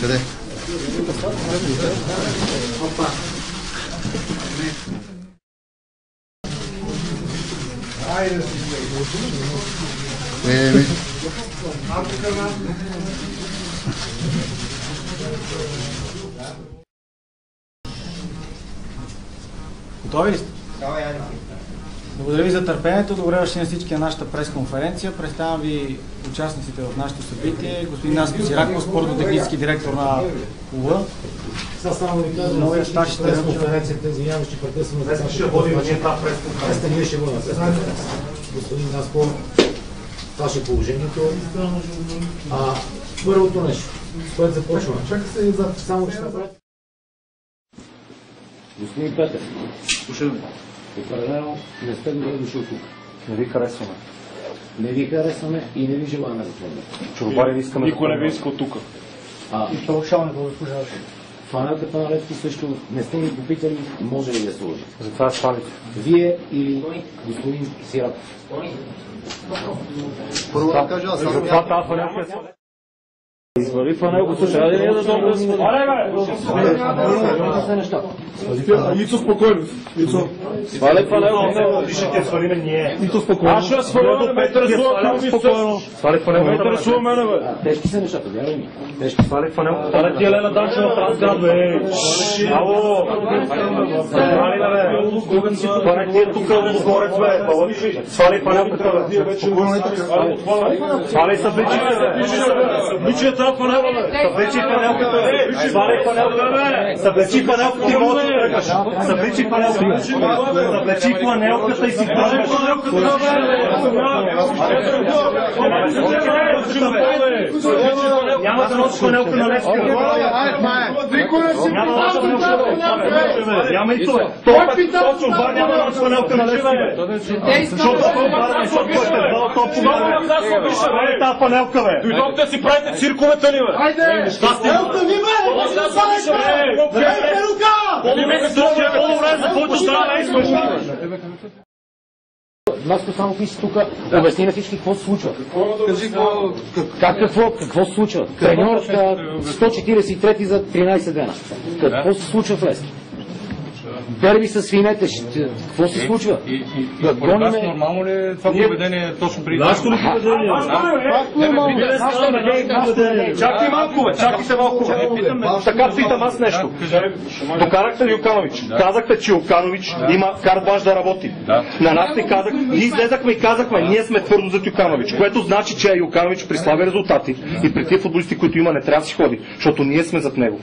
Къде? Не. Готови ли сте? Благодаря ви за търпението. Добре дошли на всички на нашата пресконференция. Представям ви участниците в нашето събитие. Господин Наско Сираков, спортно-технически директор на УВ. Само ви кажа, новия старши пресконференцията, извинявам, ще прекъсваме. Днес ще водим тази пресконференция. Ние ще водим пресконференция. Господин Наско, това ще е положението. Първото нещо, с което започваме. Чакай се само ще направя. Господин Петър, Слушаме. определено не сте добре дошъл тук. Не ви харесваме. Не ви харесваме и не ви желаем за това. Чорбари ви искаме. Никой не ви иска тук. И повишаване да заслужаваш. Фанелката на Левски също не сте ни попитали, може ли да сложи. Затова свалите. Вие или господин Сираков? Първо да кажа, аз само Извали фанелко, слушай, айде ние да долу да свали. Ицо спокойно. Свали фанелко, ще свалиме ние. Ицо спокойно. Аз ще сваля, ме интересува, спокойно. Свали фанелко, ме интересува мене, бе. Тежки са нещата, вярвай ми. Тежки. Свали фанелко. Аре ти Елена Данчева, Трансград, бе. Ало. Свали, бе. Свали ти е тук, Лудогорец, бе. Свали фанелката, бе. Свали събличите, бе. Събличията, фанелка, бе. Събличи фанелката, бе. Свали фанелката, бе. Събличи фанелката и може да тръгаш. Събличи фанелката. Събличи фанелката и си кажеш. Няма да носиш фанелка на Левски. Няма и това. Точно бар няма да носиш фанелка на Левски. Защото това е дал топче. Това е тази фанелка, бе. Дойдохте си правите цирковете ли, бе? Хайде! Елта ви, бе! Дрейте рука! По-добре започваш да искаш. Наско само пише тук, обясни на всички какво се случва. Какво се случва? Треньор 143 за 13 дена. Какво се случва в Левски? Дерби с свинете, какво се случва? Аз нормално ли е това поведение точно при... Нашето ли поведение? Чакайте малко, бе, чакайте малко. Така питам аз нещо. Докарахте ли Юканович? Казахте, че Юканович има карт-бланш да работи. На нас не казах. Ние излезахме и казахме, ние сме твърдо за Юканович, което значи, че Юканович при слаби резултати и при тия футболисти, които има, не трябва да си ходи, защото ние сме зад него.